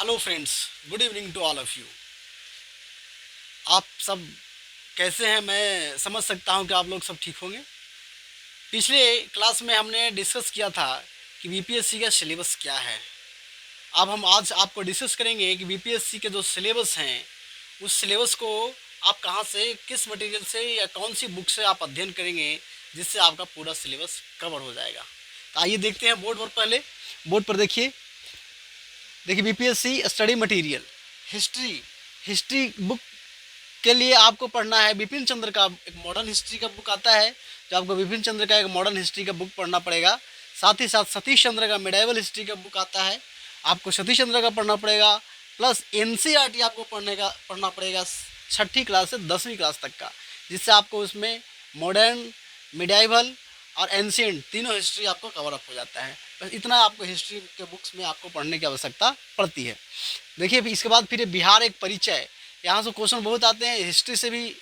Hello friends, good evening to all of you. आप सब कैसे हैं? मैं समझ सकता हूं कि आप लोग सब ठीक होंगे। पिछले क्लास में हमने डिस्कस किया था कि बीपीएससी का सिलेबस क्या है। अब हम आज आपको डिस्कस करेंगे कि बीपीएससी के जो सिलेबस हैं उस सिलेबस को आप कहां से, किस मटेरियल से या कौन सी बुक से आप अध्ययन करेंगे जिससे आपका पूरा सिलेबस कवर हो जाएगा। तो आइए देखते हैं बोर्ड पर। पहले बोर्ड पर देखिए BPSC study material history. History book के लिए आपको पढ़ना है बिपिन चंद्र का एक मॉडर्न हिस्ट्री का बुक आता है, जो आपको बिपिन चंद्र का एक मॉडर्न हिस्ट्री का बुक पढ़ना पड़ेगा। साथ ही साथ सतीश चंद्र का मिडाइवल हिस्ट्री का बुक आता है, आपको सतीश चंद्र का पढ़ना पड़ेगा। प्लस एनसीईआरटी आपको पढ़ना पड़ेगा 6ठी क्लास से 10वीं क्लास तक का, जिससे आपको उसमें मॉडर्न, मिडाइवल और एंशिएंट तीनों हिस्ट्री आपको कवर अप हो जाता है। बस इतना आपको हिस्ट्री के बुक्स में आपको पढ़ने की आवश्यकता पड़ती है। देखिए इसके बाद फिर बिहार एक परिचय, यहाँ से क्वेश्चन बहुत आते हैं, हिस्ट्री से भी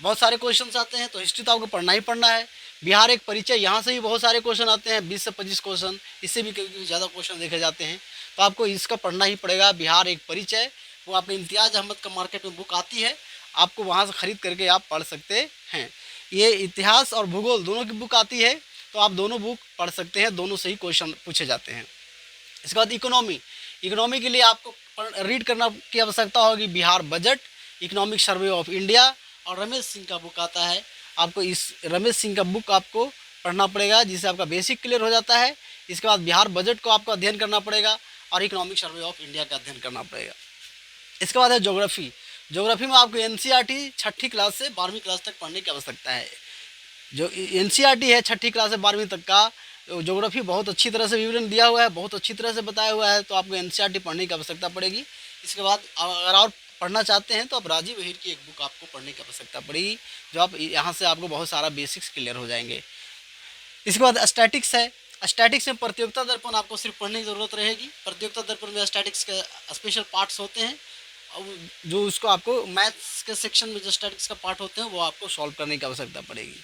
बहुत सारे क्वेश्चंस आते हैं, तो हिस्ट्री तो आपको पढ़ना ही पढ़ना है। बिहार एक परिचय, यहाँ से भी बहुत सारे क्वेश्चन आते हैं, 20 से 25 क्वेश्चन, इससे भी कभी ज़्यादा क्वेश्चन देखे जाते हैं, तो आपको इसका पढ़ना ही पड़ेगा। बिहार एक परिचय, वो आपने इम्तियाज़ अहमद का मार्केट में बुक आती है, आपको वहाँ से ख़रीद करके आप पढ़ सकते हैं। ये इतिहास और भूगोल दोनों की बुक आती है, तो आप दोनों बुक पढ़ सकते हैं, दोनों से ही क्वेश्चन पूछे जाते हैं। इसके बाद इकोनॉमी। इकोनॉमी के लिए आपको रीड करना की आवश्यकता होगी Bihar budget, economic survey of India और रमेश सिंह का बुक आता है। आपको इस रमेश सिंह का बुक आपको पढ़ना पड़ेगा, जिससे आपका बेसिक क्लियर हो जाता है। इसके बाद बिहार बजट को आपको अध्ययन करना पड़ेगा और इकोनॉमिक सर्वे ऑफ इंडिया का अध्ययन करना पड़ेगा। इसके बाद है ज्योग्राफी। ज्योग्राफी में आपको एनसीईआरटी 6ठी क्लास से 12वीं क्लास तक पढ़ने की आवश्यकता है। जो एनसीईआरटी है 6ठी क्लास से 12वीं तक का, ज्योग्राफी बहुत अच्छी तरह से विवरण दिया हुआ है, बहुत अच्छी तरह से बताया हुआ है, तो आपको एनसीईआरटी पढ़ने की आवश्यकता पड़ेगी। इसके बाद अगर और पढ़ना चाहते हैं तो आप राजीव अहिर की एक बुक आपको पढ़ने की आवश्यकता पड़ेगी, जो आप यहाँ से आपको बहुत सारा बेसिक्स क्लियर हो जाएंगे। इसके बाद स्टैटिक्स है। स्टैटिक्स में प्रतियोगिता दर्पण आपको सिर्फ पढ़ने की ज़रूरत रहेगी। प्रतियोगिता दर्पण में स्टैटिक्स के स्पेशल पार्ट्स होते हैं, जो उसको आपको मैथ्स के सेक्शन में जो स्टैटिक्स का पार्ट होते हैं वो आपको सॉल्व करने की आवश्यकता पड़ेगी।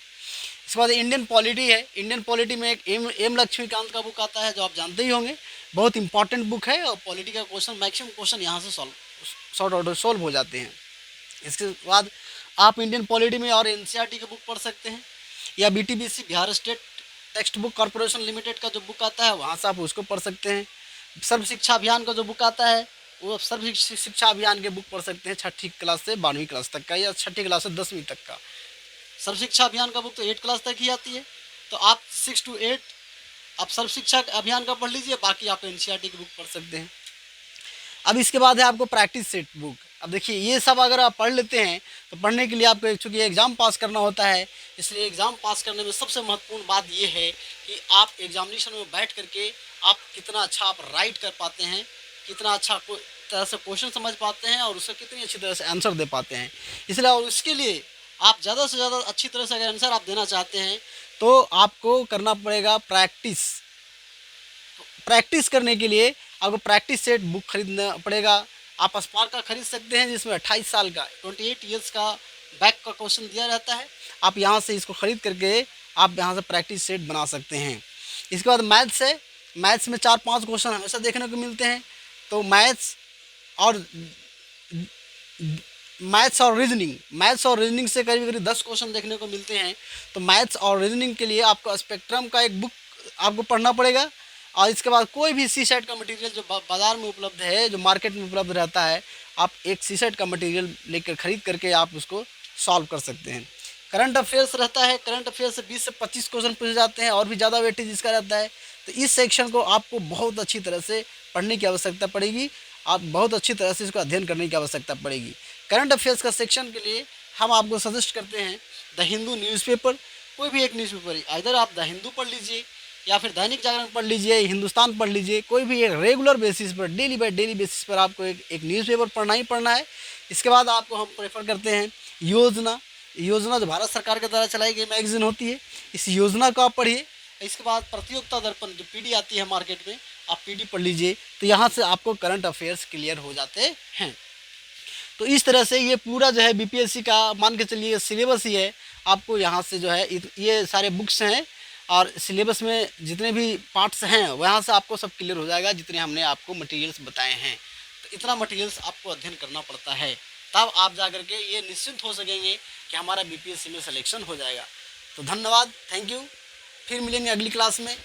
इसके बाद इंडियन पॉलिटी है। इंडियन पॉलिटी में एक एम लक्ष्मीकांत का बुक आता है, जो आप जानते ही होंगे, बहुत इंपॉर्टेंट बुक है, और पॉलिटी का क्वेश्चन मैक्सिमम क्वेश्चन यहाँ से सॉल्व हो जाते हैं। इसके बाद आप इंडियन पॉलिटी में और एनसीईआरटी का बुक पढ़ सकते हैं, या BTBC Bihar state textbook corporation limited का जो बुक आता है वहाँ से आप उसको पढ़ सकते हैं। सर्व शिक्षा अभियान का जो बुक आता है वो सर्व शिक्षा अभियान के बुक पढ़ सकते हैं 6ठी क्लास से 12वीं क्लास तक का, या 6ठी क्लास से 10वीं तक का। सर्व शिक्षा अभियान का बुक तो 8 क्लास तक ही आती है, तो आप 6 to 8 आप सर्व शिक्षा अभियान का पढ़ लीजिए, बाकी आप एनसीईआरटी की बुक पढ़ सकते हैं। अब इसके बाद है आपको प्रैक्टिस सेट बुक। अब देखिए ये सब अगर आप पढ़ लेते हैं तो पढ़ने के लिए आपको चूँकि एग्ज़ाम पास करना होता है, इसलिए एग्ज़ाम पास करने में सबसे महत्वपूर्ण बात ये है कि आप एग्जामिनेशन में बैठ करके आप कितना अच्छा आप राइट कर पाते हैं, कितना अच्छा तरह से क्वेश्चन समझ पाते हैं और उसका कितनी अच्छी तरह से आंसर दे पाते हैं। इसलिए और उसके लिए आप ज़्यादा से ज़्यादा अच्छी तरह से अगर आंसर आप देना चाहते हैं तो आपको करना पड़ेगा प्रैक्टिस। तो प्रैक्टिस करने के लिए आपको प्रैक्टिस सेट बुक खरीदना पड़ेगा। आप स्पार्क का खरीद सकते हैं, जिसमें 28 साल का 28 ईयर्स का बैक का क्वेश्चन दिया रहता है। आप यहाँ से इसको ख़रीद करके आप यहाँ से प्रैक्टिस सेट बना सकते हैं। इसके बाद मैथ्स है। मैथ्स में 4-5 क्वेश्चन हमेशा देखने को मिलते हैं, तो मैथ्स और रीजनिंग से करीब करीब 10 क्वेश्चन देखने को मिलते हैं। तो मैथ्स और रीजनिंग के लिए आपको स्पेक्ट्रम का एक बुक आपको पढ़ना पड़ेगा, और इसके बाद कोई भी सी सेट का मटेरियल जो बाज़ार में उपलब्ध है, जो मार्केट में उपलब्ध रहता है, आप एक सी सेट का मटेरियल लेकर ख़रीद करके आप उसको सॉल्व कर सकते हैं। करंट अफेयर्स रहता है, करंट अफेयर्स से 20 से 25 क्वेश्चन पूछे जाते हैं, और भी ज़्यादा वेटेज इसका रहता है। तो इस सेक्शन को आपको बहुत अच्छी तरह से पढ़ने की आवश्यकता पड़ेगी, आप बहुत अच्छी तरह से इसको अध्ययन करने की आवश्यकता पड़ेगी। करंट अफेयर्स का सेक्शन के लिए हम आपको सजेस्ट करते हैं द हिंदू न्यूज़पेपर, कोई भी एक न्यूज़पेपर, इधर आप द हिंदू पढ़ लीजिए या फिर दैनिक जागरण पढ़ लीजिए, हिंदुस्तान पढ़ लीजिए, कोई भी एक रेगुलर बेसिस पर, डेली बाय डेली बेसिस पर आपको एक न्यूज़पेपर पढ़ना ही पढ़ना है। इसके बाद आपको हम प्रेफर करते हैं योजना जो भारत सरकार के द्वारा चलाई गई मैगजीन होती है, इस योजना को आप पढ़िए। इसके बाद प्रतियोगिता दर्पण जो पीडी आती है मार्केट में, आप पीडी पढ़ लीजिए, तो यहाँ से आपको करंट अफेयर्स क्लियर हो जाते हैं। तो इस तरह से ये पूरा जो है बीपीएससी का मान के चलिए सिलेबस ही है। आपको यहाँ से जो है ये सारे बुक्स हैं, और सिलेबस में जितने भी पार्ट्स हैं वहाँ से आपको सब क्लियर हो जाएगा, जितने हमने आपको मटेरियल्स बताए हैं। तो इतना मटेरियल्स आपको अध्ययन करना पड़ता है, तब आप जा कर के ये निश्चिंत हो सकेंगे कि हमारा बीपीएससी में सिलेक्शन हो जाएगा। तो धन्यवाद, थैंक यू। फिर मिलेंगे अगली क्लास में।